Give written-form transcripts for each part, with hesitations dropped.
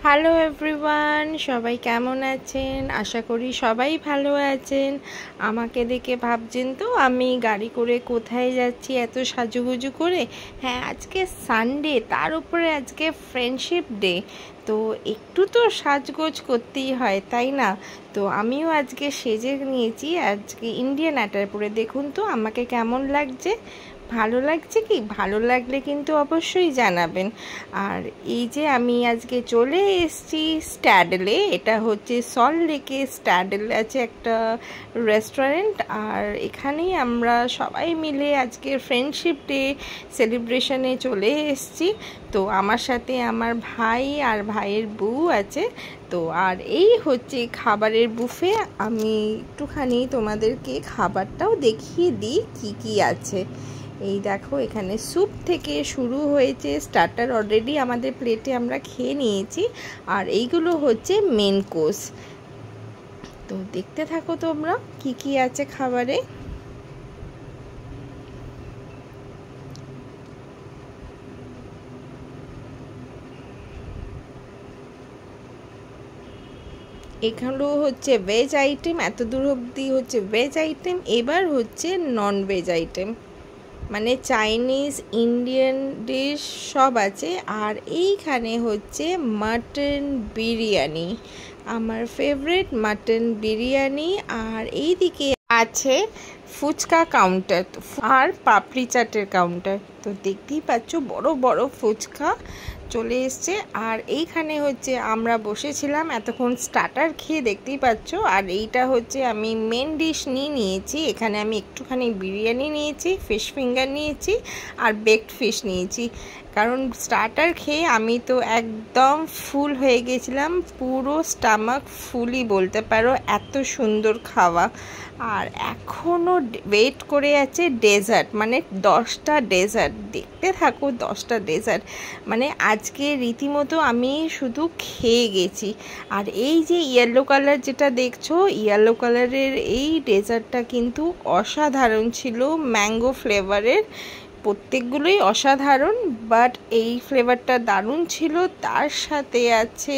Hello everyone, সবাই কেমন আছেন? আশা করি সবাই ভালো আছেন। আমাকে দেখে ভাবছেন তো আমি গাড়ি করে কোথায় যাচ্ছি এত সাজুগুজু করে। হ্যাঁ, আজকে সানডে, তার উপরে আজকে ফ্রেন্ডশিপ ডে, তো একটু তো সাজগোজ করতেই হয়, তাই না? তো আমিও আজকে সেজে নিয়েছি, আজকে ইন্ডিয়ান অ্যাটায়ার পরে। দেখুন তো আমাকে কেমন লাগছে। ভালো লাগছে কি? ভালো লাগলে কিন্তু অবশ্যই জানাবেন। আর এই যে আমি আজকে চলে এসেছি স্ট্যাডেলে, এটা হচ্ছে সল্ট লেকে স্ট্যাডেল আছে একটা রেস্টুরেন্ট, আর এখানেই আমরা সবাই মিলে আজকে ফ্রেন্ডশিপ ডে সেলিব্রেশনে চলে এসেছি। তো আমার সাথে আমার ভাই আর ভাইয়ের বউ আছে। তো আর এই হচ্ছে খাবারের বুফে। আমি একটুখানি তোমাদেরকে খাবারটাও দেখিয়ে দিই কি কি আছে। এই দেখো, এখানে স্যুপ থেকে শুরু হয়েছে, স্টার্টার অলরেডি আমাদের প্লেটে আমরা খেয়ে নিয়েছি, আর এইগুলো হচ্ছে মেন কোর্স। তো দেখতে থাকো তোমরা কি কি আছে খাবারে। এখানেও হচ্ছে ভেজ আইটেম, এত দূর অবধি হচ্ছে ভেজ আইটেম, এবার হচ্ছে নন ভেজ আইটেম, মানে চাইনিজ ইন্ডিয়ান ডিশ সব আছে। আর এইখানে হচ্ছে মাটন বিরিয়ানি, আমার ফেভারিট মাটন বিরিয়ানি। আর এইদিকে আছে ফুচকা কাউন্টার আর পাপড়ি চাটের কাউন্টার। তো দেখতেই পাচ্ছ বড় বড় ফুচকা চলে এসছে। আর এইখানে হচ্ছে আমরা বসেছিলাম এতক্ষণ স্টার্টার খেয়ে, দেখতেই পাচ্ছ। আর এইটা হচ্ছে আমি মেন ডিশ নিয়েছি। এখানে আমি একটুখানি বিরিয়ানি নিয়েছি, ফিশ ফিঙ্গার নিয়েছি, আর বেকড ফিশ নিয়েছি। কারণ স্টার্টার খেয়ে আমি তো একদম ফুল হয়ে গেছিলাম, পুরো স্টামাক ফুলই বলতে পারো, এত সুন্দর খাওয়া। আর এখনও ওয়েট করে আছে ডেজার্ট, মানে 10টা ডেজার্ট। দেখতে থাকো, 10টা ডেজার্ট, মানে আজকে রীতিমতো আমি শুধু খেয়ে গেছি। আর এই যে ইয়েলো কালার যেটা দেখছো, ইয়েলো কালারের এই ডেজার্টটা কিন্তু অসাধারণ ছিল, ম্যাঙ্গো ফ্লেভারের। প্রত্যেকগুলোই অসাধারণ, বাট এই ফ্লেভারটা দারুণ ছিল। তার সাথে আছে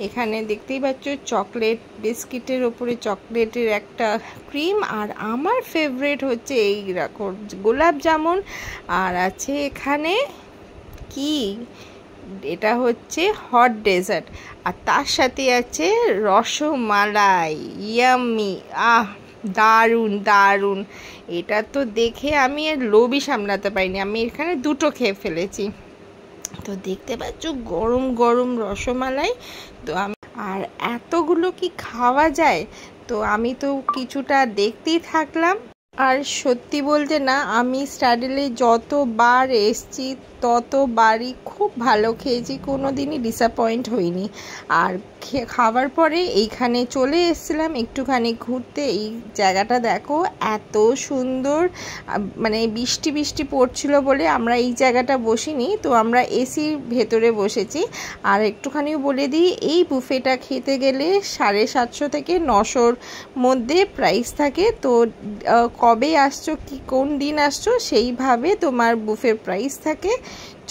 এখানে দেখতেই পাচ্ছ চকলেট, বিস্কিটের ওপরে চকলেটের একটা ক্রিম। আর আমার ফেভারিট হচ্ছে এই রকম গোলাপ জামুন। আর আছে এখানে কি, এটা হচ্ছে হট ডেজার্ট। আর তার সাথে আছে রসমালাই, ইয়াম্মি, দারুণ দারুণ। এটা তো দেখে আমি আর লোভই সামলাতে পারিনি, আমি এখানে দুটো খেয়ে ফেলেছি। তো দেখতে পাচ্ছ গরম গরম রসমালাই। তো আমি, আর এতগুলো কি খাওয়া যায়? তো আমি তো কিছুটা দেখতেই থাকলাম। আর সত্যি বলতে না, আমি স্ট্যাডেলে যতবার এসছি ততবারই খুব ভালো খেয়েছি, কোনো দিনই ডিসঅ্যাপয়েন্ট হইনি। আর খাওয়ার পরে এইখানে চলে এসেছিলাম একটুখানি ঘুরতে। এই জায়গাটা দেখো এত সুন্দর, মানে বৃষ্টি বৃষ্টি পড়ছিল বলে আমরা এই জায়গাটা বসিনি, তো আমরা এসির ভেতরে বসেছি। আর একটুখানি বলে দিই, এই বুফেটা খেতে গেলে 750 থেকে 900-র মধ্যে প্রাইস থাকে। তো কবে আসছো, কি কোন দিন আসছো, সেইভাবে তোমার বুফে প্রাইস থাকে।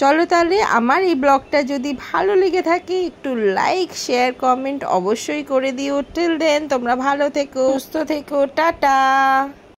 চলো তাহলে, আমার এই ব্লগটা যদি ভালো লেগে থাকে একটু লাইক শেয়ার কমেন্ট অবশ্যই করে দিও। টিল দেন তোমরা ভালো থেকো, সুস্থ থেকো, টাটা।